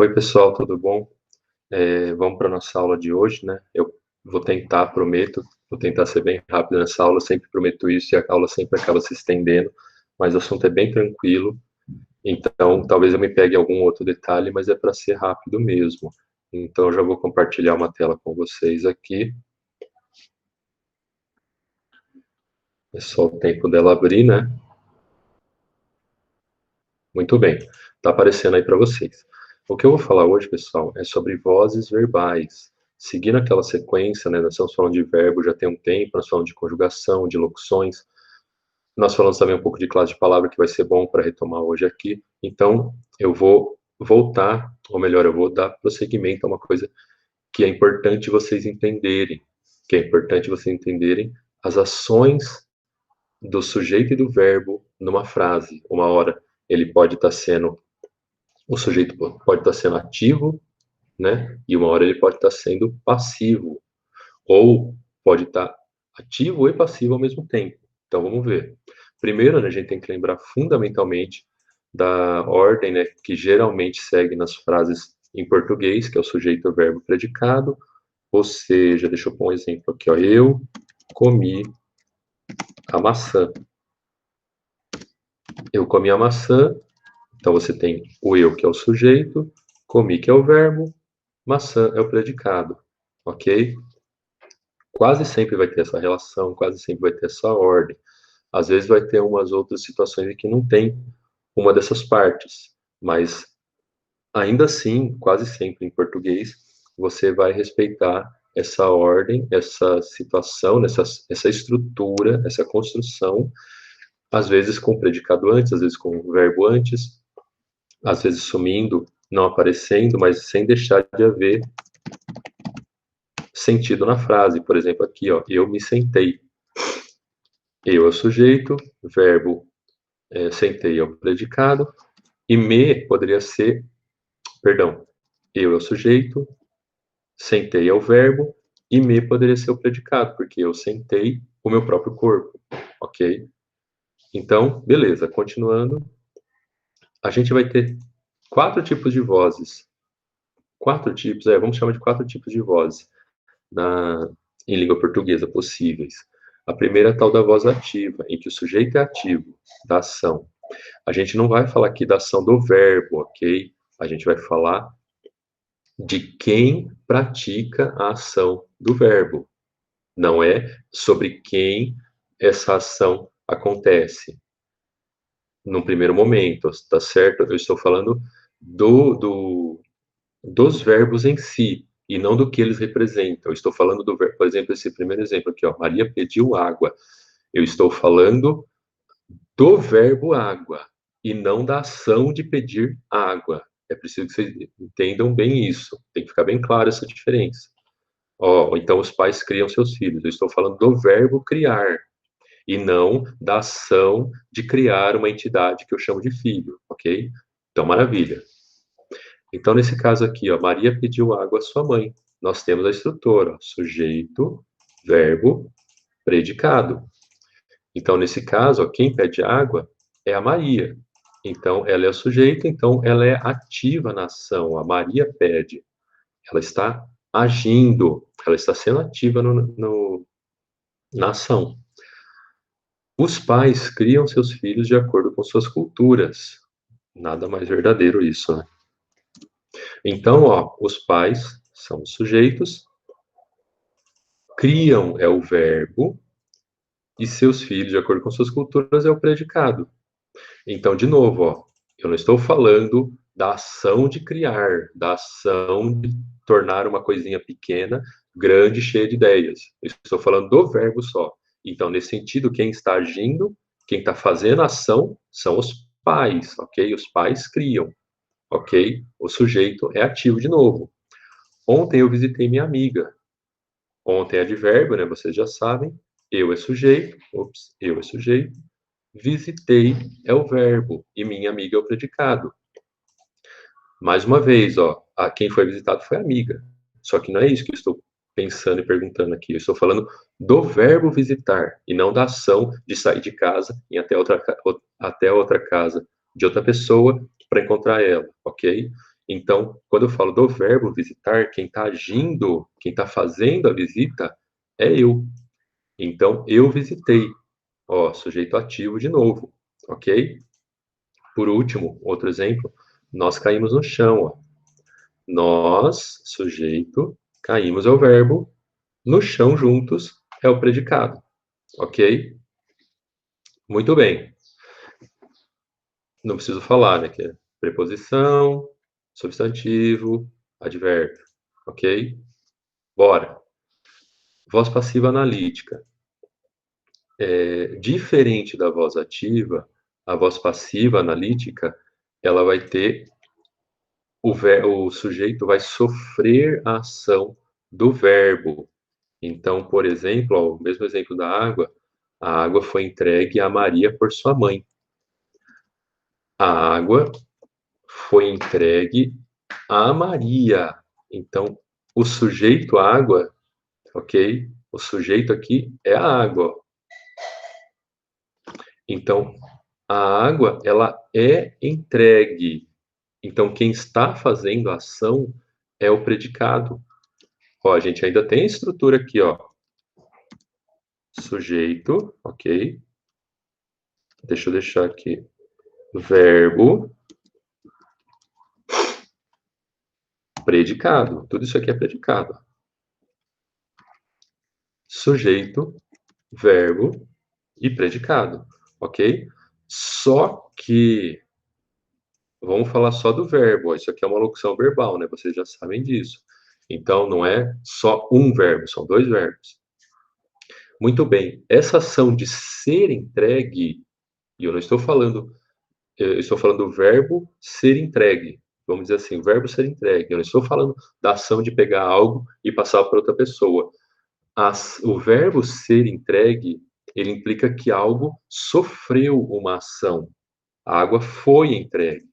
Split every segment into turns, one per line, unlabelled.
Oi, pessoal, tudo bom? Vamos para a nossa aula de hoje, né? Eu vou tentar, prometo, vou tentar ser bem rápido nessa aula, eu sempre prometo isso e a aula sempre acaba se estendendo, mas o assunto é bem tranquilo, então talvez eu me pegue em algum outro detalhe, mas é para ser rápido mesmo. Então eu já vou compartilhar uma tela com vocês aqui. É só o tempo dela abrir, né? Muito bem, está aparecendo aí para vocês. O que eu vou falar hoje, pessoal, é sobre vozes verbais. Seguindo aquela sequência, né, nós estamos falando de verbo já tem um tempo, nós falamos de conjugação, de locuções, nós falamos também um pouco de classe de palavra, que vai ser bom para retomar hoje aqui. Então, eu vou voltar, ou melhor, eu vou dar prosseguimento a uma coisa que é importante vocês entenderem, que é importante vocês entenderem as ações do sujeito e do verbo numa frase. Uma hora ele pode estar sendo o sujeito pode estar sendo ativo, né? E uma hora ele pode estar sendo passivo, ou pode estar ativo e passivo ao mesmo tempo. Então vamos ver. Primeiro, né, a gente tem que lembrar fundamentalmente da ordem, né, que geralmente segue nas frases em português, que é o sujeito, verbo, predicado. Ou seja, deixa eu pôr um exemplo aqui, ó. Eu comi a maçã. Eu comi a maçã. Então você tem o eu, que é o sujeito, comi, que é o verbo, maçã é o predicado, ok? Quase sempre vai ter essa relação, quase sempre vai ter essa ordem. Às vezes vai ter umas outras situações em que não tem uma dessas partes, mas ainda assim, quase sempre em português, você vai respeitar essa ordem, essa situação, essa estrutura, essa construção, às vezes com o predicado antes, às vezes com o verbo antes, às vezes sumindo, não aparecendo, mas sem deixar de haver sentido na frase. Por exemplo, aqui, ó, eu me sentei. Eu é o sujeito, verbo sentei é o predicado, e me poderia ser, perdão, eu é o sujeito, sentei é o verbo, e me poderia ser o predicado, porque eu sentei o meu próprio corpo, ok? Então, beleza, continuando, a gente vai ter quatro tipos de vozes. Quatro tipos, vamos chamar de quatro tipos de vozes em língua portuguesa possíveis. A primeira é a tal da voz ativa, em que o sujeito é ativo da ação. A gente não vai falar aqui da ação do verbo, ok? A gente vai falar de quem pratica a ação do verbo. Não é sobre quem essa ação acontece. Num primeiro momento, tá certo? Eu estou falando dos verbos em si, e não do que eles representam. Eu estou falando do verbo, por exemplo, esse primeiro exemplo aqui, ó, Maria pediu água. Eu estou falando do verbo água, e não da ação de pedir água. É preciso que vocês entendam bem isso. Tem que ficar bem claro essa diferença. Ó, então os pais criam seus filhos. Eu estou falando do verbo criar, e não da ação de criar uma entidade que eu chamo de filho, ok? Então, maravilha. Então, nesse caso aqui, ó, Maria pediu água à sua mãe. Nós temos a estrutura, ó, sujeito, verbo, predicado. Então, nesse caso, ó, quem pede água é a Maria. Então, ela é o sujeito, então ela é ativa na ação. A Maria pede. Ela está agindo, ela está sendo ativa na ação. Os pais criam seus filhos de acordo com suas culturas. Nada mais verdadeiro isso, né? Então, ó, os pais são os sujeitos, criam é o verbo, e seus filhos, de acordo com suas culturas, é o predicado. Então, de novo, ó, eu não estou falando da ação de criar, da ação de tornar uma coisinha pequena, grande, cheia de ideias. Eu estou falando do verbo só. Então, nesse sentido, quem está agindo, quem está fazendo a ação, são os pais, ok? Os pais criam, ok? O sujeito é ativo de novo. Ontem eu visitei minha amiga. Ontem é advérbio, né? Vocês já sabem. Eu é sujeito. Ops, eu é sujeito. Visitei é o verbo e minha amiga é o predicado. Mais uma vez, ó, quem foi visitado foi a amiga. Só que não é isso que eu estou pensando e perguntando aqui. Eu estou falando do verbo visitar e não da ação de sair de casa e ir até outra casa de outra pessoa para encontrar ela, ok? Então, quando eu falo do verbo visitar, quem está agindo, quem está fazendo a visita é eu. Então, eu visitei. Ó, sujeito ativo de novo, ok? Por último, outro exemplo, nós caímos no chão, ó. Nós, sujeito, caímos é o verbo, no chão juntos é o predicado, ok? Muito bem. Não preciso falar, né? Que é preposição, substantivo, advérbio, ok? Bora. Voz passiva analítica. Diferente da voz ativa, a voz passiva analítica, ela vai ter o sujeito vai sofrer a ação do verbo. Então, por exemplo, ó, o mesmo exemplo da água, a água foi entregue a Maria por sua mãe. A água foi entregue a Maria. Então, o sujeito água, ok? O sujeito aqui é a água. Então, a água, ela é entregue. Então, quem está fazendo a ação é o predicado. Ó, a gente ainda tem a estrutura aqui, ó. Sujeito, ok? Deixa eu deixar aqui. Verbo, predicado. Tudo isso aqui é predicado. Sujeito, verbo e predicado, ok? Só que vamos falar só do verbo. Ó, isso aqui é uma locução verbal, né? Vocês já sabem disso. Então não é só um verbo, são dois verbos. Muito bem. Essa ação de ser entregue, e eu estou falando do verbo ser entregue. Vamos dizer assim, o verbo ser entregue. Eu não estou falando da ação de pegar algo e passar para outra pessoa. O verbo ser entregue, ele implica que algo sofreu uma ação. A água foi entregue.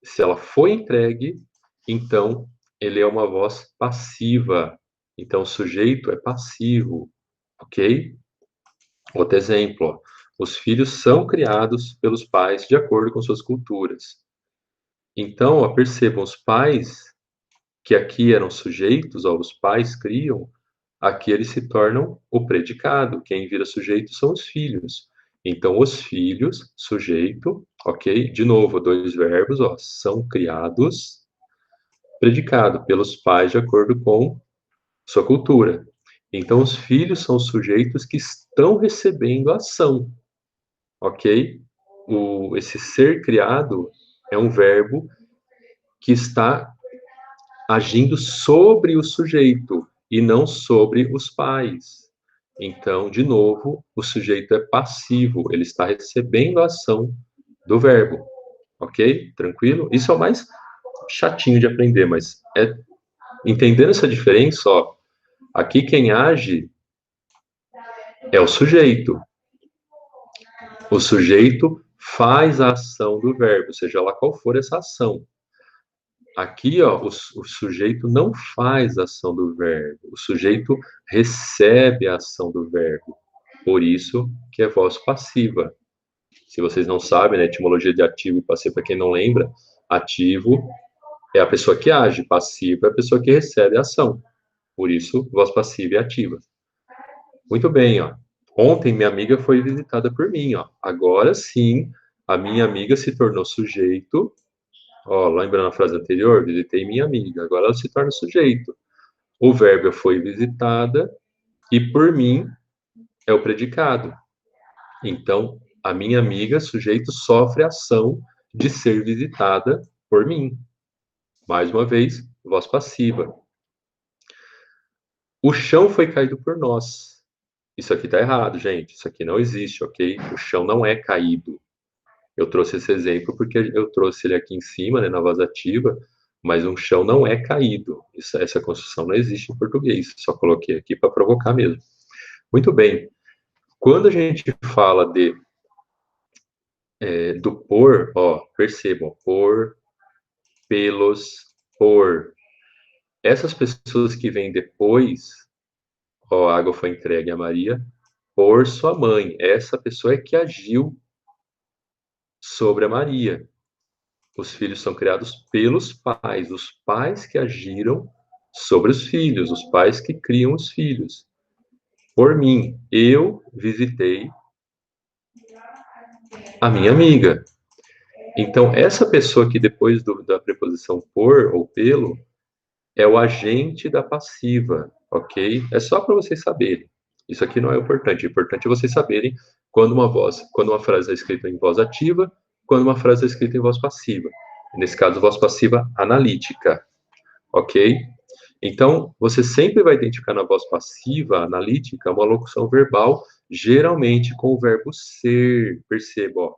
Se ela foi entregue, então ele é uma voz passiva. Então o sujeito é passivo, ok? Outro exemplo, ó. Os filhos são criados pelos pais de acordo com suas culturas. Então, ó, percebam, os pais, que aqui eram sujeitos, ó, os pais criam, aqui eles se tornam o predicado. Quem vira sujeito são os filhos. Então, os filhos, sujeito, ok? De novo, dois verbos, ó, são criados, predicado, pelos pais de acordo com sua cultura. Então, os filhos são os sujeitos que estão recebendo a ação, ok? Esse ser criado é um verbo que está agindo sobre o sujeito e não sobre os pais. Então, de novo, o sujeito é passivo, ele está recebendo a ação do verbo, ok? Tranquilo? Isso é o mais chatinho de aprender, mas entendendo essa diferença, ó, aqui quem age é o sujeito. O sujeito faz a ação do verbo, seja lá qual for essa ação. Aqui, ó, o sujeito não faz a ação do verbo, o sujeito recebe a ação do verbo. Por isso que é voz passiva. Se vocês não sabem, né, etimologia de ativo e passivo, para quem não lembra, ativo é a pessoa que age, passivo é a pessoa que recebe a ação. Por isso, voz passiva e ativa. Muito bem, ó. Ontem minha amiga foi visitada por mim, ó. Agora sim, a minha amiga se tornou sujeito. Ó, lembrando a frase anterior, visitei minha amiga. Agora ela se torna sujeito. O verbo foi visitada e por mim é o predicado. Então, a minha amiga, sujeito, sofre a ação de ser visitada por mim. Mais uma vez, voz passiva. O chão foi caído por nós. Isso aqui tá errado, gente. Isso aqui não existe, ok? O chão não é caído. Eu trouxe esse exemplo porque eu trouxe ele aqui em cima, né, na voz ativa, mas um chão não é caído. Essa construção não existe em português. Só coloquei aqui para provocar mesmo. Muito bem. Quando a gente fala do por, ó, percebam, por, pelos, por. Essas pessoas que vêm depois, ó, a água foi entregue a Maria por sua mãe. Essa pessoa é que agiu sobre a Maria. Os filhos são criados pelos pais, os pais que agiram sobre os filhos, os pais que criam os filhos. Por mim, eu visitei a minha amiga. Então, essa pessoa que depois da preposição por ou pelo é o agente da passiva, ok? É só para vocês saberem. Isso aqui não é importante. O importante é vocês saberem quando uma frase é escrita em voz ativa, quando uma frase é escrita em voz passiva. Nesse caso, voz passiva analítica, ok? Então, você sempre vai identificar na voz passiva analítica uma locução verbal, geralmente com o verbo ser. Perceba, ó,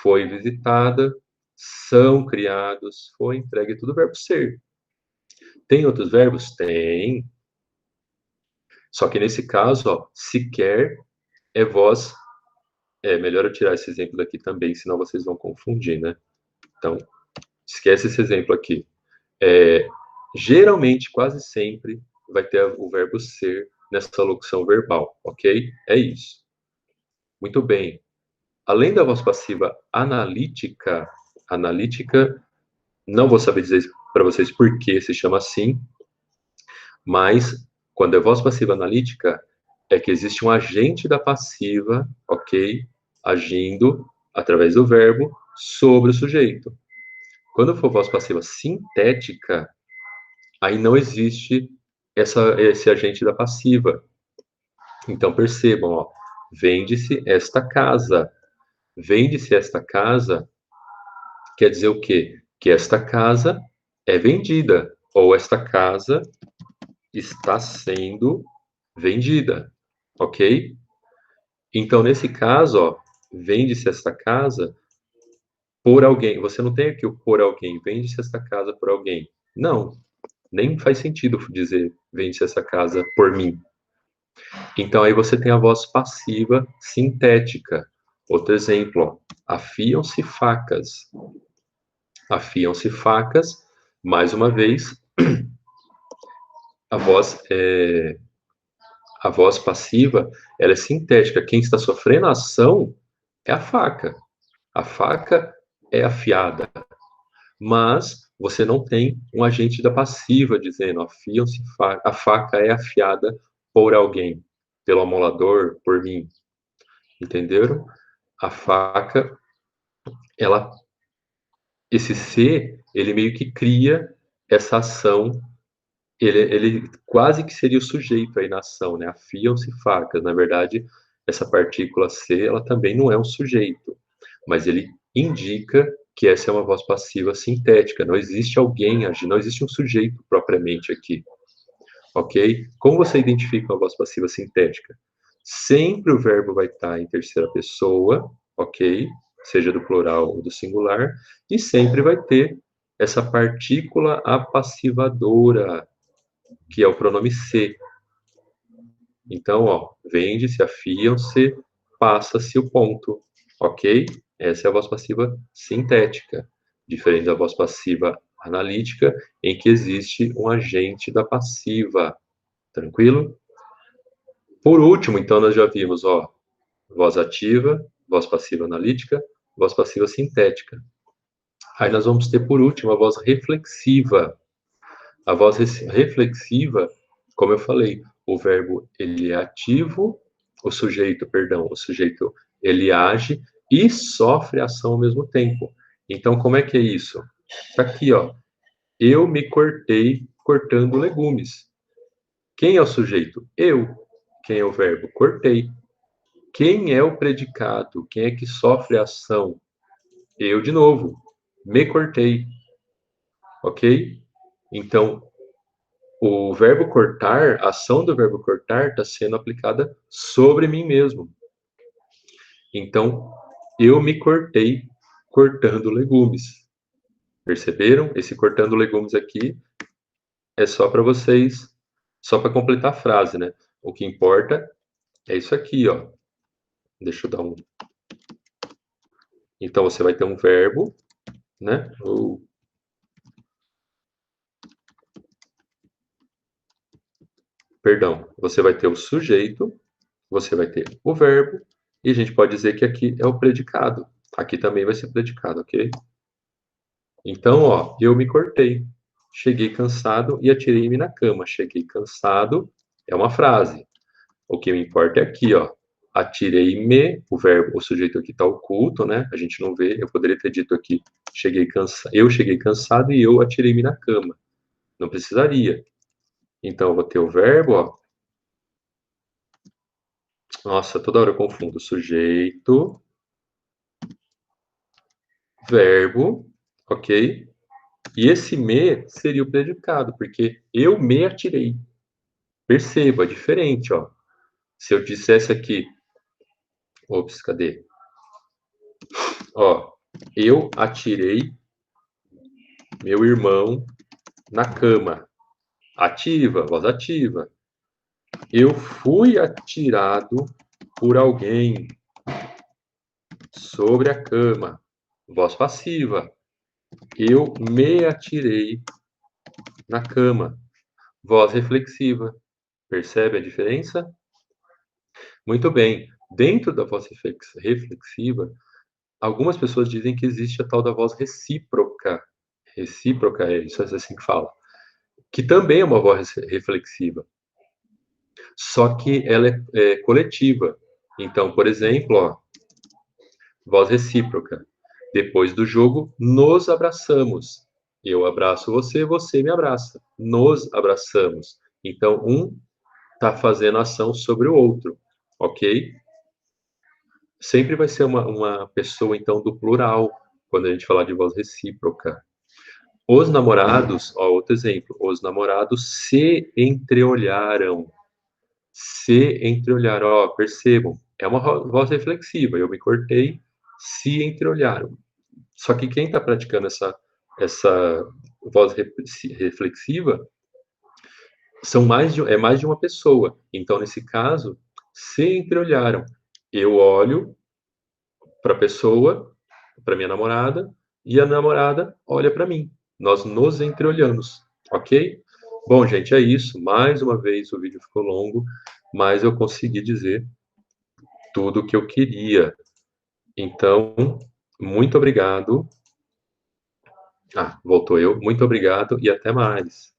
foi visitada, são criados, foi entregue, tudo verbo ser. Tem outros verbos? Tem. Só que nesse caso, ó, sequer é voz. É melhor eu tirar esse exemplo daqui também, senão vocês vão confundir, né? Então, esquece esse exemplo aqui. Geralmente, quase sempre, vai ter o verbo ser nessa locução verbal, ok? É isso. Muito bem. Além da voz passiva analítica, não vou saber dizer para vocês por que se chama assim, mas quando é voz passiva analítica, é que existe um agente da passiva, ok? Agindo através do verbo sobre o sujeito. Quando for voz passiva sintética, aí não existe esse agente da passiva. Então percebam, ó, vende-se esta casa. Vende-se esta casa quer dizer o quê? Que esta casa é vendida, ou esta casa está sendo vendida, ok? Então, nesse caso, ó, vende-se esta casa por alguém. Você não tem aqui o por alguém, vende-se esta casa por alguém. Não, nem faz sentido dizer vende-se essa casa por mim. Então, aí você tem a voz passiva sintética. Outro exemplo, ó, afiam-se facas. Afiam-se facas, mais uma vez, a voz a voz passiva, ela é sintética. Quem está sofrendo a ação é a faca. A faca é afiada, mas você não tem um agente da passiva dizendo afiam-se a faca é afiada por alguém, pelo amolador, por mim. Entenderam? A faca, ela, esse ser, ele meio que cria essa ação. Ele quase que seria o sujeito aí na ação, né? Afiam-se facas. Na verdade, essa partícula C, ela também não é um sujeito, mas ele indica que essa é uma voz passiva sintética. Não existe alguém agindo, não existe um sujeito propriamente aqui, ok? Como você identifica uma voz passiva sintética? Sempre o verbo vai estar em terceira pessoa, ok? Seja do plural ou do singular, e sempre vai ter essa partícula apassivadora, que é o pronome se. Então, ó, vende-se, afiam-se, passa-se o ponto, ok? Essa é a voz passiva sintética, diferente da voz passiva analítica, em que existe um agente da passiva, tranquilo? Por último, então, nós já vimos, ó, voz ativa, voz passiva analítica, voz passiva sintética. Aí nós vamos ter, por último, a voz reflexiva. A voz reflexiva, como eu falei, o verbo ele é ativo, o sujeito ele age e sofre ação ao mesmo tempo. Então, como é que é isso? Tá aqui, ó. Eu me cortei cortando legumes. Quem é o sujeito? Eu. Quem é o verbo? Cortei. Quem é o predicado? Quem é que sofre a ação? Eu de novo. Me cortei. Ok? Então, o verbo cortar, a ação do verbo cortar está sendo aplicada sobre mim mesmo. Então, eu me cortei cortando legumes. Perceberam? Esse cortando legumes aqui é só para vocês, só para completar a frase, né? O que importa é isso aqui, ó. Deixa eu dar um. Então, você vai ter um verbo, né? Perdão, você vai ter o sujeito, você vai ter o verbo, e a gente pode dizer que aqui é o predicado. Aqui também vai ser predicado, ok? Então, ó, eu me cortei. Cheguei cansado e atirei-me na cama. Cheguei cansado é uma frase. O que me importa é aqui, ó. Atirei-me, o verbo, o sujeito aqui está oculto, né? A gente não vê. Eu poderia ter dito aqui, eu cheguei cansado e eu atirei-me na cama. Não precisaria. Então, eu vou ter o verbo, ó. Nossa, toda hora eu confundo. Sujeito, verbo, ok? E esse me seria o predicado, porque eu me atirei. Perceba, é diferente, ó. Se eu dissesse aqui, ops, cadê? Ó, eu atirei meu irmão na cama. Ativa, voz ativa. Eu fui atirado por alguém sobre a cama. Voz passiva. Eu me atirei na cama. Voz reflexiva. Percebe a diferença? Muito bem. Dentro da voz reflexiva, algumas pessoas dizem que existe a tal da voz recíproca. Recíproca, é isso, é assim que fala. Que também é uma voz reflexiva. Só que ela é coletiva. Então, por exemplo, ó, voz recíproca. Depois do jogo, nos abraçamos. Eu abraço você, você me abraça. Nos abraçamos. Então, um está fazendo ação sobre o outro, ok? Sempre vai ser uma pessoa, então, do plural, quando a gente falar de voz recíproca. Os namorados, ó, outro exemplo, os namorados se entreolharam. Se entreolharam, ó, percebam, é uma voz reflexiva, eu me cortei, se entreolharam. Só que quem está praticando essa voz reflexiva é mais de uma pessoa. Então, nesse caso, se entreolharam. Eu olho para a pessoa, para minha namorada, e a namorada olha para mim. Nós nos entreolhamos, ok? Bom, gente, é isso. Mais uma vez o vídeo ficou longo, mas eu consegui dizer tudo o que eu queria. Então, muito obrigado. Ah, voltou eu. Muito obrigado e até mais.